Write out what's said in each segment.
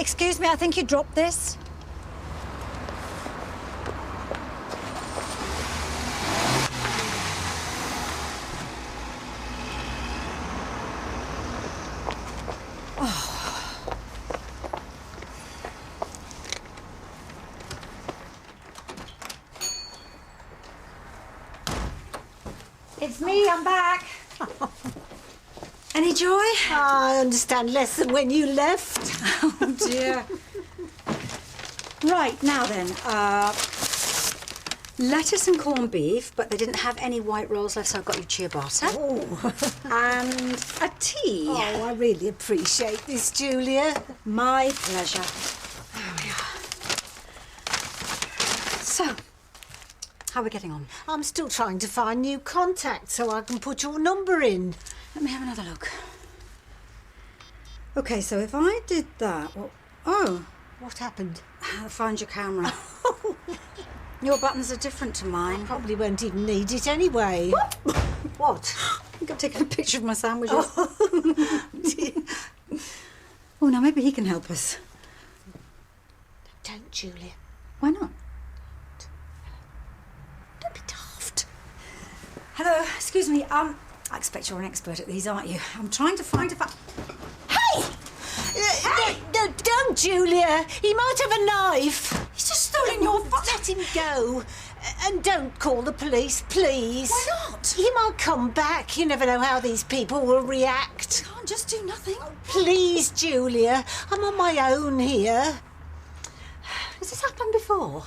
Excuse me, I think you dropped this. It's me, I'm back. Any joy? I understand less than when you left. Oh, dear. Right, now then, lettuce and corned beef, but they didn't have any white rolls left, so I've got you ciabatta. Oh. And a tea. Oh, I really appreciate this, Julia. My pleasure. There we are. So, how are we getting on? I'm still trying to find new contacts so I can put your number in. Let me have another look. OK, so if I did that... Well, oh, What happened? I found your camera. Your buttons are different to mine. Probably won't even need it anyway. What? I think I've taken a picture of my sandwiches. Oh, now maybe he can help us. Don't, Julia. Why not? Don't be daft. Hello, excuse me. I expect you're an expert at these, aren't you? I'm trying to find a... Hey! No, don't, Julia. He might have a knife. He's just stolen your... Let him go. And don't call the police, please. Why not? He might come back. You never know how these people will react. Can't just do nothing. Please, Julia. I'm on my own here. Has this happened before?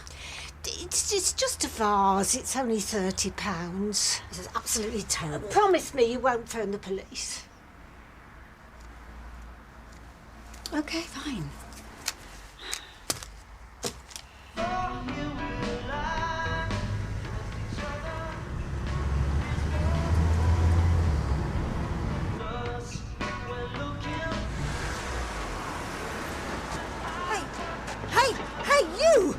It's just a vase. It's only £30. This is absolutely terrible. Promise me you won't phone the police. OK, fine. Hey, you!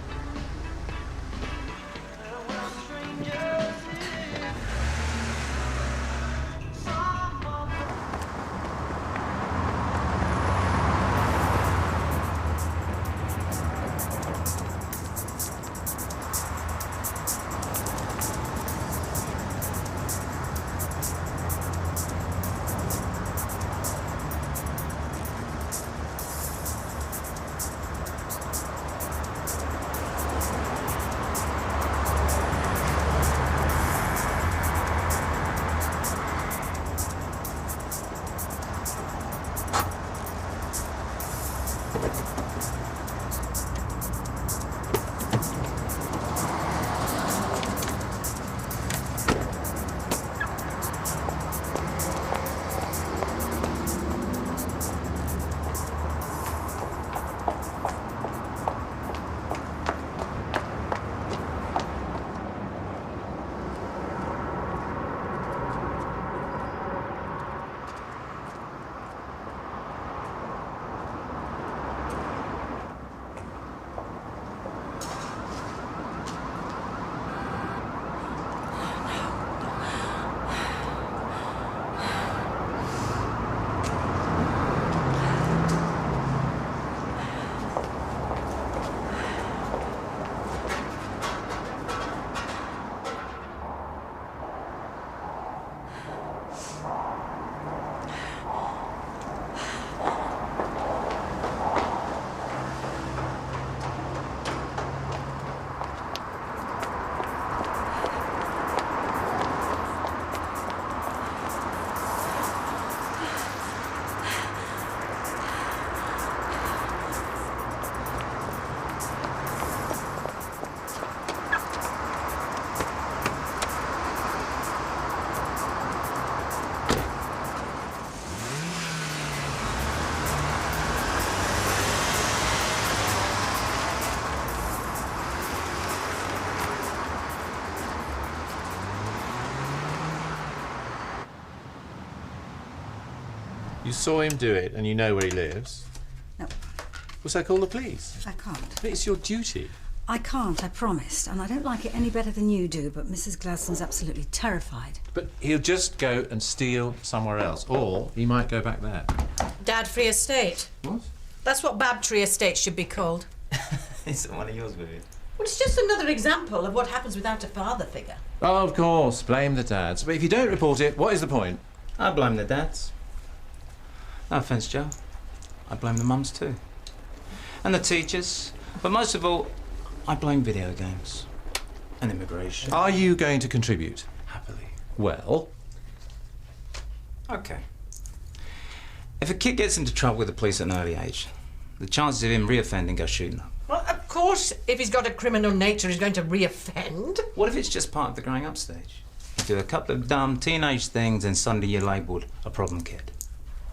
You saw him do it and you know where he lives. No, Well, so call the police. I can't. But it's your duty. I can't, I promised. And I don't like it any better than you do, but Mrs. Gladson's absolutely terrified. But he'll just go and steal somewhere else. Or he might go back there. Dad free estate. What? That's what Babtree Estate should be called. Isn't one of yours, Vivian? Well, it's just another example of what happens without a father figure. Oh, of course, blame the dads. But if you don't report it, what is the point? I blame the dads. No offence, Joe. I blame the mums too. And the teachers. But most of all, I blame video games. And immigration. Are you going to contribute? Happily. Well, Okay. If a kid gets into trouble with the police at an early age, the chances of him reoffending go shooting up. Well, of course, if he's got a criminal nature, he's going to reoffend. What if it's just part of the growing up stage? You do a couple of dumb teenage things and suddenly you're labelled a problem kid.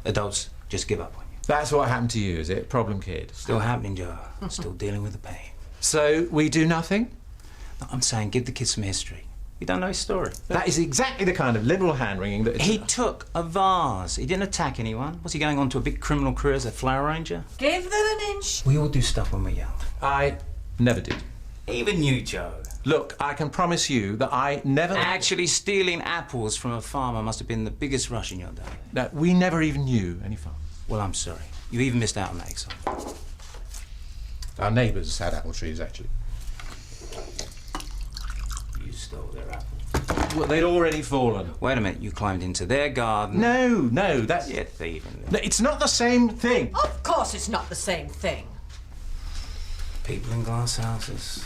Adults just give up on you. that's what happened to you, is it? Problem kid. Still happening, Joe. Still dealing with the pain. So we do nothing? No, I'm saying give the kid some history. You don't know his story. That is exactly the kind of liberal hand-wringing that... He took a vase. He didn't attack anyone. Was he going on to a big criminal career as a flower arranger? Give them an inch. We all do stuff when we're young. I never did. Even you, Joe. Look, I can promise you that I never... Actually stealing apples from a farmer must have been the biggest rush in your day. No, we never even knew any farm. Well, I'm sorry. You even missed out on that excitement. Our neighbours had apple trees, actually. You stole their apples. Well, they'd already fallen. Wait a minute, you climbed into their garden. No, that's... You're thieving. No, it's not the same thing. Of course it's not the same thing. People in glass houses.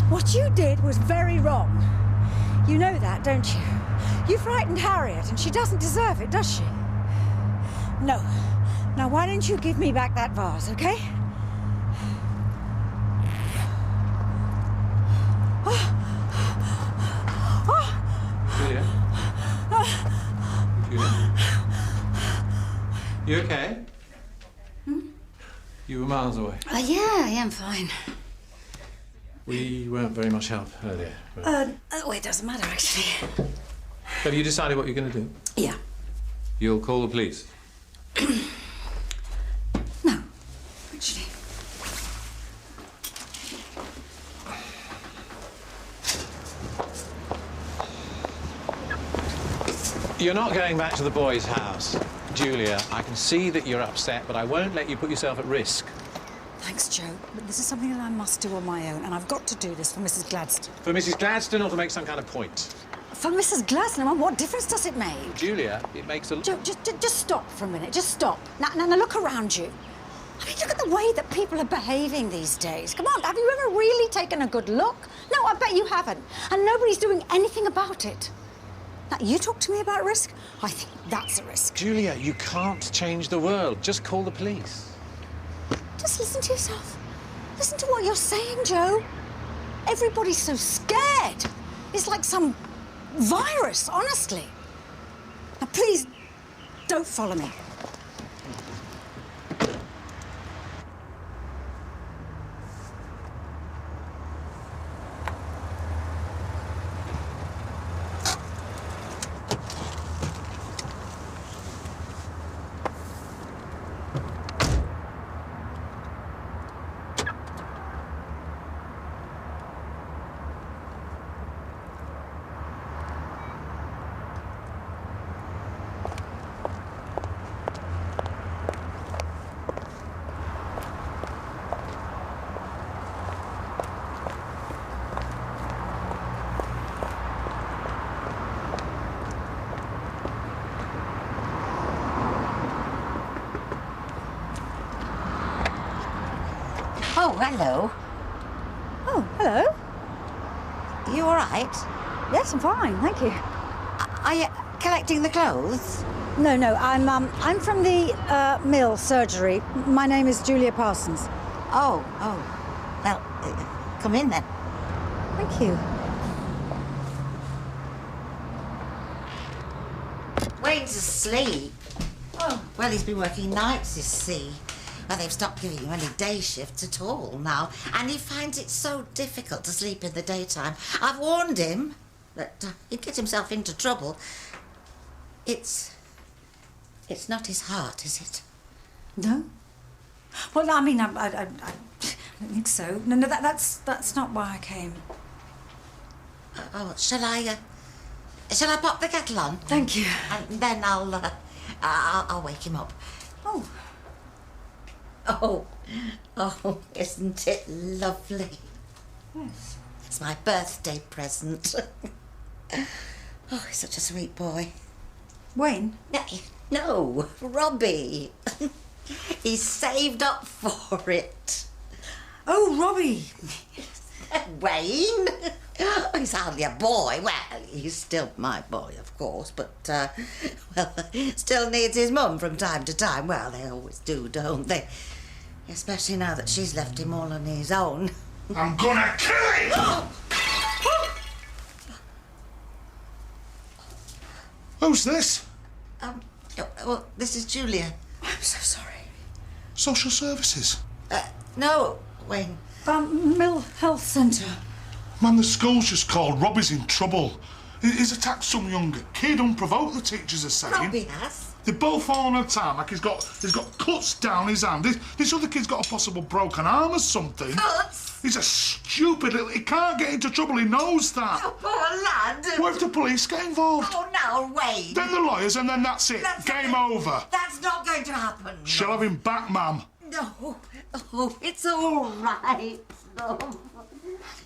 What you did was very wrong. You know that, don't you? You frightened Harriet, and she doesn't deserve it, does she? No. Now, why don't you give me back that vase, okay? Julia? Julia? You okay? You were miles away. Yeah, I'm fine. We weren't very much help earlier. Oh, it doesn't matter, actually. Have you decided what you're going to do? Yeah. You'll call the police? No, actually. You're not going back to the boys' house. Julia, I can see that you're upset, but I won't let you put yourself at risk. Thanks, Joe, but this is something that I must do on my own, and I've got to do this for Mrs. Gladstone. For Mrs. Gladstone or to make some kind of point? For Mrs. Gladstone? Well, what difference does it make? Julia, it makes a... Joe, just stop for a minute. Just stop. Now, look around you. I mean, look at the way that people are behaving these days. Come on, have you ever really taken a good look? No, I bet you haven't. And nobody's doing anything about it. Now, you talk to me about risk? I think that's a risk. Julia, you can't change the world. Just call the police. Just listen to yourself. Listen to what you're saying, Joe. Everybody's so scared. It's like some virus, honestly. Now, please, don't follow me. Oh, hello. Oh, hello. You all right? Yes, I'm fine, thank you. Are you collecting the clothes? No, I'm from the mill surgery. My name is Julia Parsons. Oh. Well, come in then. Thank you. Wayne's asleep. Oh, well, he's been working nights, you see. Well, they've stopped giving him any day shifts at all now, and he finds it so difficult to sleep in the daytime. I've warned him that he'd get himself into trouble. It's not his heart, is it? No? Well, I mean, I don't think so. No, that's not why I came. Oh, shall I pop the kettle on? Thank you. And then I'll wake him up. Oh. Oh, isn't it lovely? Yes. It's my birthday present. Oh, he's such a sweet boy. Wayne? No, Robbie. He's saved up for it. Oh, Robbie. Wayne? He's hardly a boy. Well, he's still my boy, of course, but, well, still needs his mum from time to time. Well, they always do, don't they? Especially now that she's left him all on his own. I'm gonna kill him! Who's this? Well, this is Julia. I'm so sorry. Social services. No, Wayne. Mill Health Centre. Man, the school's just called. Robbie's in trouble. He's attacked some younger kid unprovoked, the teachers are saying. Robbie has. They're both falling on tarmac. He's got cuts down his hand. This other kid's got a possible broken arm or something. Cuts? He's a stupid little... He can't get into trouble, he knows that. Oh, poor lad. What if the police get involved? Oh, no, Wayne. Then the lawyers, and then that's it. Game over. That's not going to happen. She'll have him back, ma'am. No. Oh, it's all right. No.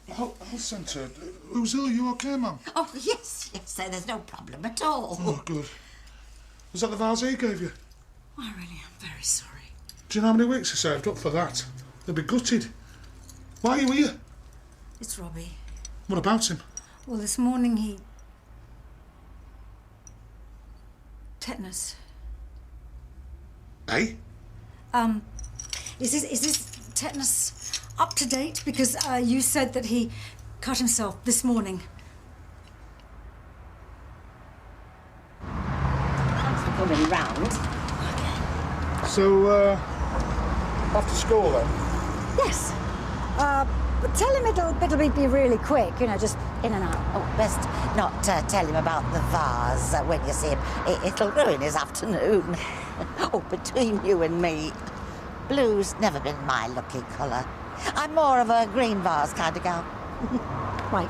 Health Centre. Who's ill? You okay, ma'am? Oh, yes, there's no problem at all. Oh, good. Was that the vase he gave you? I really am very sorry. Do you know how many weeks he saved up for that? They'll be gutted. Why are you here? It's Robbie. What about him? Well, this morning he... Tetanus. Eh? Is this tetanus up to date? Because you said that he cut himself this morning. Coming round. So, after school then? Yes. But tell him it'll be really quick, you know, just in and out. Oh, best not tell him about the vase when you see him. It'll ruin his afternoon. Oh, between you and me, blue's never been my lucky colour. I'm more of a green vase kind of gal. Right.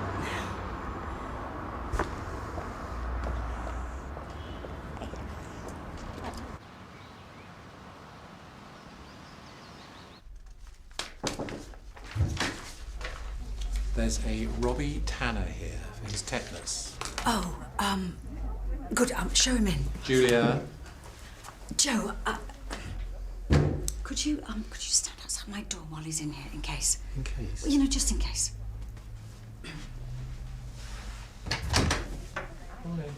There's a Robbie Tanner here for his tetanus. Oh, good. Show him in. Julia. Joe, could you stand outside my door while he's in here, in case? In case? Well, you know, just in case. Morning.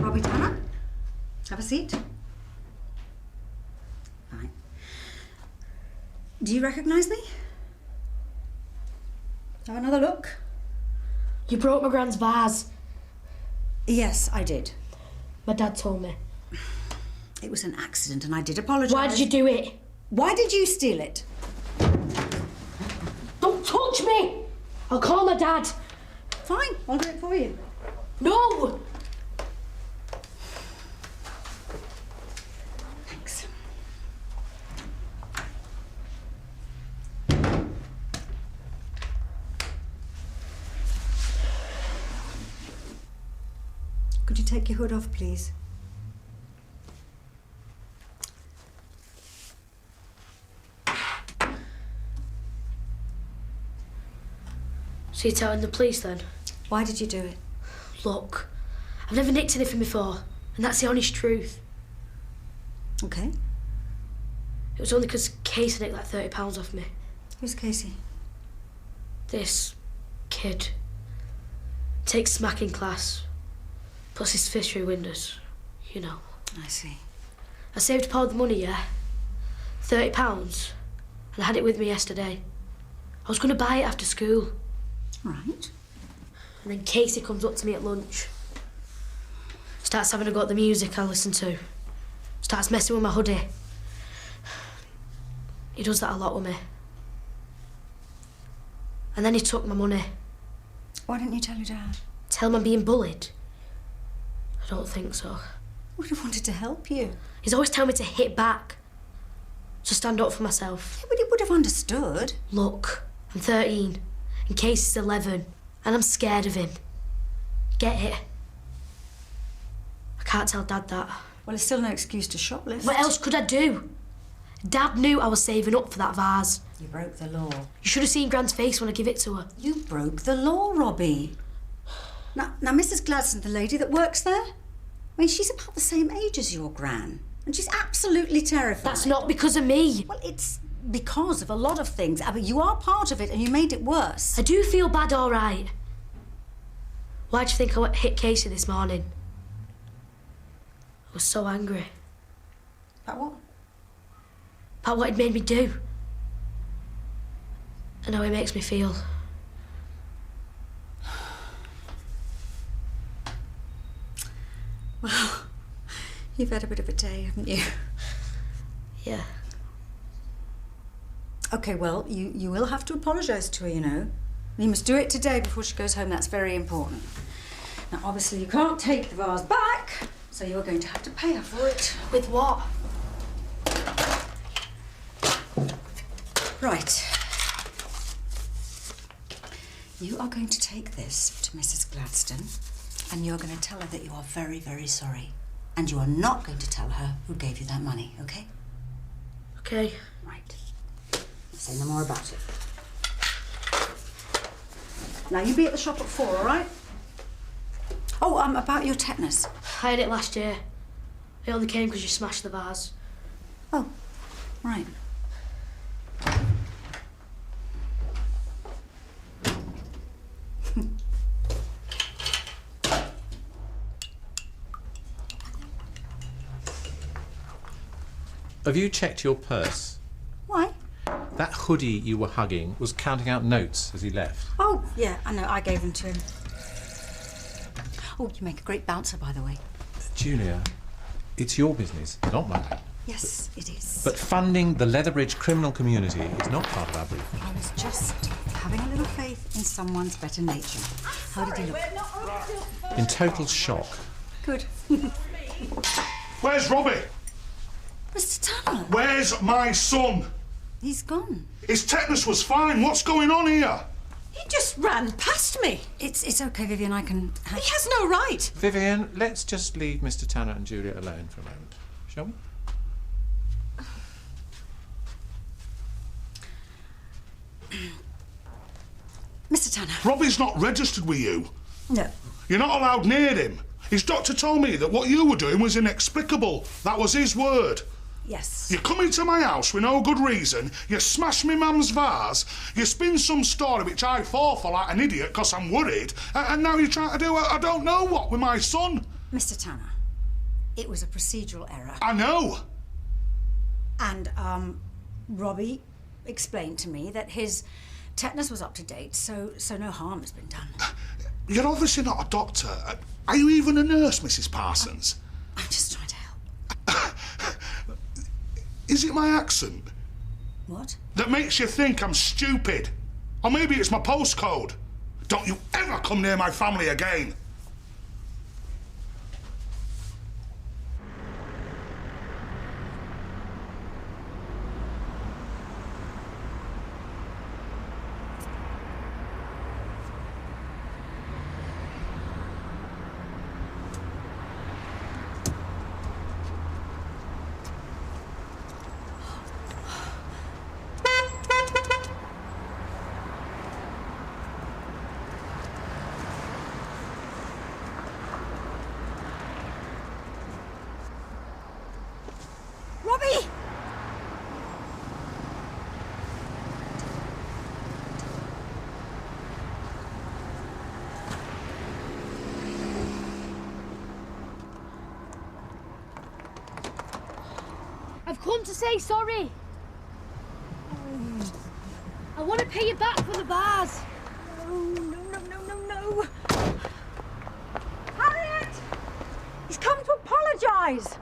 Robbie Tanner, have a seat. Right. Do you recognise me? Have another look? You broke my grand's vase. Yes, I did. My dad told me. It was an accident and I did apologise. Why did you do it? Why did you steal it? Don't touch me! I'll call my dad. Fine, I'll do it for you. No! Thanks. Could you take your hood off, please? So you're telling the police then? Why did you do it? Look, I've never nicked anything before, and that's the honest truth. Okay. It was only because Casey nicked like £30 off me. Who's Casey? This kid takes smack in class, puts his fist through windows, you know. I see. I saved up all the money, yeah? £30, and I had it with me yesterday. I was going to buy it after school. Right. And then Casey comes up to me at lunch. Starts having a go at the music I listen to. Starts messing with my hoodie. He does that a lot with me. And then he took my money. Why didn't you tell your dad? Tell him I'm being bullied? I don't think so. Would have wanted to help you. He's always telling me to hit back. To stand up for myself. Yeah, but he would have understood. Look, I'm 13, and Casey's 11, and I'm scared of him. Get it? I can't tell Dad that. Well, it's still no excuse to shoplift. What else could I do? Dad knew I was saving up for that vase. You broke the law. You should have seen Grant's face when I give it to her. You broke the law, Robbie. Now, Mrs. Gladstone, the lady that works there, I mean, she's about the same age as your Gran. And she's absolutely terrified. That's not because of me. Well, it's because of a lot of things. I mean, you are part of it and you made it worse. I do feel bad, all right. Why do you think I hit Casey this morning? I was so angry. About what? About what he'd made me do. And how he makes me feel. Well, you've had a bit of a day, haven't you? Yeah. OK, well, you will have to apologise to her, you know. You must do it today before she goes home. That's very important. Now, obviously, you can't take the vase back, so you're going to have to pay her for it. With what? Right. You are going to take this to Mrs. Gladstone, and you're going to tell her that you are very, very sorry. And you are not going to tell her who gave you that money, OK? OK. Right. Say no more about it. Now, you be at the shop at 4, all right? Oh, about your tetanus. I had it last year. It only came because you smashed the vase. Oh, right. Have you checked your purse? Why? That hoodie you were hugging was counting out notes as he left. Oh, yeah, I know. I gave them to him. Oh, you make a great bouncer, by the way. Julia, it's your business, not mine. Yes, it is. But funding the Leatherbridge criminal community is not part of our brief. I was just having a little faith in someone's better nature. How did he look? In total shock. Good. Where's Robbie? Mr. Tanner. Where's my son? He's gone. His tetanus was fine. What's going on here? He just ran past me. It's OK, Vivian. I can... He has no right. Vivian, let's just leave Mr. Tanner and Julia alone for a moment, shall we? Mr. Tanner. Robbie's not registered with you. No. You're not allowed near him. His doctor told me that what you were doing was inexplicable. That was his word. Yes. You come into my house with no good reason, you smash me mum's vase, you spin some story which I fall for like an idiot because I'm worried, and now you're trying to do I don't know what with my son. Mr. Tanner, it was a procedural error. I know. And, Robbie explained to me that his tetanus was up to date, so no harm has been done. You're obviously not a doctor. Are you even a nurse, Mrs. Parsons? I'm just trying to help. Is it my accent What? that makes you think I'm stupid? Or maybe it's my postcode. Don't you ever come near my family again. Robbie! I've come to say sorry. I want to pay you back for the vase. No. Harriet! He's come to apologise.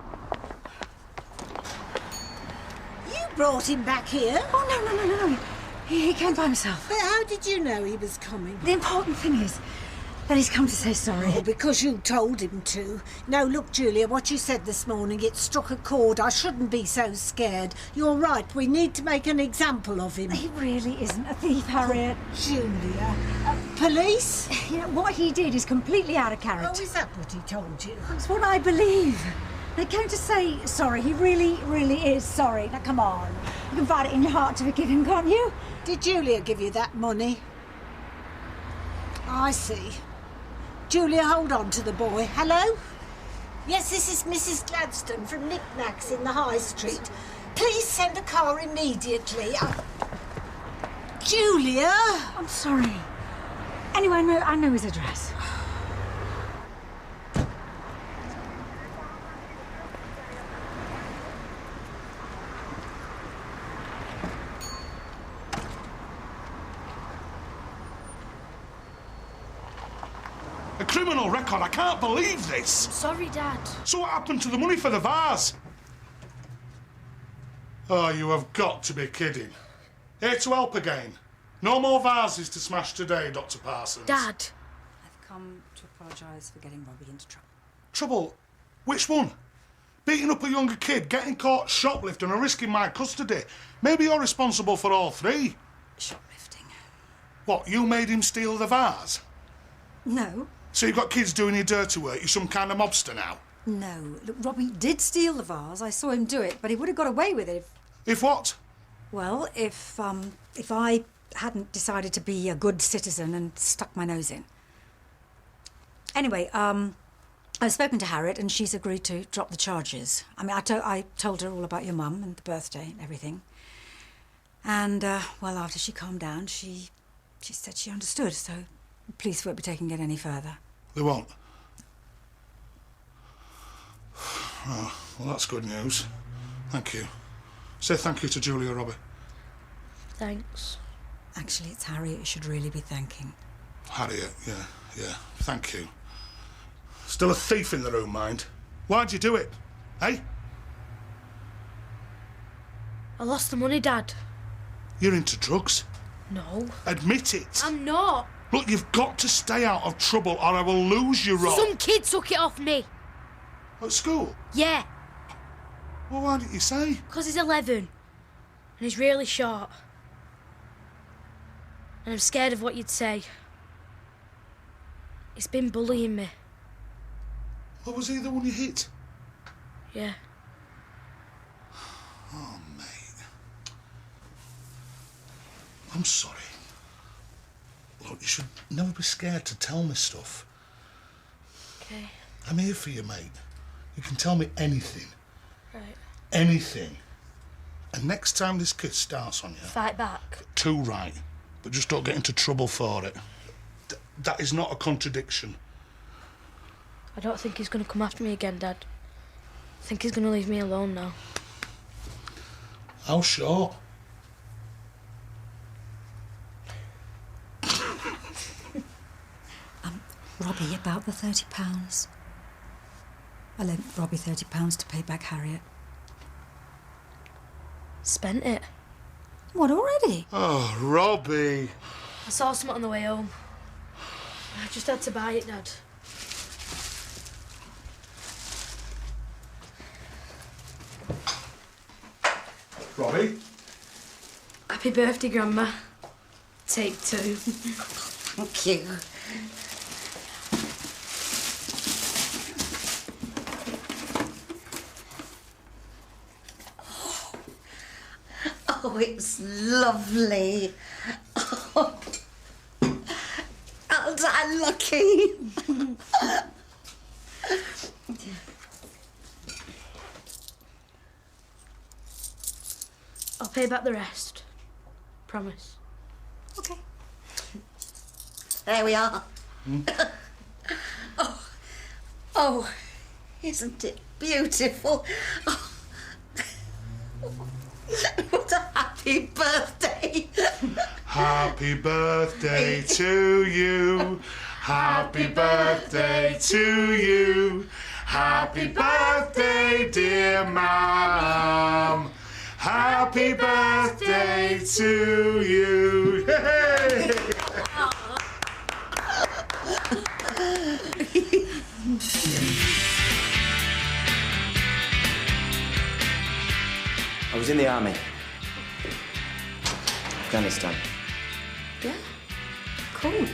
You brought him back here? Oh, no. He came by himself. But how did you know he was coming? The important thing is that he's come to say sorry. Oh, because you told him to. No, look, Julia, what you said this morning, it struck a chord. I shouldn't be so scared. You're right, we need to make an example of him. He really isn't a thief, Harriet. Julia. Police? You know, what he did is completely out of character. Oh, is that what he told you? It's what I believe. They came to say sorry. He really is sorry. Now, come on. You can find it in your heart to forgive him, can't you? Did Julia give you that money? I see. Julia, hold on to the boy. Hello? Yes, this is Mrs. Gladstone from Knickknacks in the High Street. Please send a car immediately. Julia! I'm sorry. Anyway, I know his address. A criminal record, I can't believe this. Sorry, Dad. So what happened to the money for the vase? Oh, you have got to be kidding. Here to help again. No more vases to smash today, Dr. Parsons. Dad. I've come to apologise for getting Robbie into trouble. Trouble? Which one? Beating up a younger kid, getting caught shoplifting and risking my custody. Maybe you're responsible for all three. Shoplifting? What, you made him steal the vase? No. So you've got kids doing your dirty work? You're some kind of mobster now? No. Look, Robbie did steal the vase. I saw him do it, but he would have got away with it If what? Well, if I hadn't decided to be a good citizen and stuck my nose in. Anyway, I've spoken to Harriet and she's agreed to drop the charges. I mean, I told her all about your mum and the birthday and everything. And, well, after she calmed down, she said she understood, so the police won't be taking it any further. They won't? Oh, well, that's good news. Thank you. Say thank you to Julia, Robbie. Thanks. Actually, it's Harriet you should really be thanking. Harriet, yeah. Thank you. Still a thief in the room, mind. Why'd you do it? Eh? I lost the money, Dad. You're into drugs. No. Admit it. I'm not. Look, you've got to stay out of trouble or I will lose you, Rob. Some kid took it off me. At school? Yeah. Well, why didn't you say? Because he's 11. And he's really short. And I'm scared of what you'd say. He's been bullying me. Well, was he the one you hit? Yeah. Oh, mate. I'm sorry. Look, you should never be scared to tell me stuff. Okay. I'm here for you, mate. You can tell me anything. Right. Anything. And next time this kid starts on you... Fight back. Too right. But just don't get into trouble for it. That is not a contradiction. I don't think he's going to come after me again, Dad. I think he's going to leave me alone now. How sure? Robbie, about the £30. I lent Robbie £30 to pay back Harriet. Spent it. What, already? Oh, Robbie. I saw something on the way home. I just had to buy it, Dad. Robbie? Happy birthday, Grandma. Take 2. Thank you. Oh, it's lovely. Oh, aren't I lucky? I'll pay back the rest. Promise. Okay. There we are. Oh, isn't it beautiful? Oh. What a happy birthday. Happy birthday to you. Happy birthday to you. Happy birthday, dear Mum. Happy birthday to you. Hey! I was in the army. Afghanistan. Yeah? Cool. Why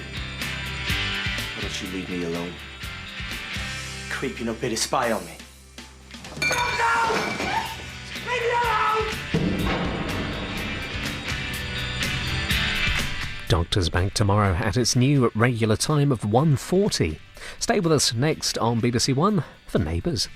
don't you leave me alone? Creeping up here to spy on me. Doctor's back tomorrow at its new regular time of 1:40. Stay with us next on BBC1 for Neighbours.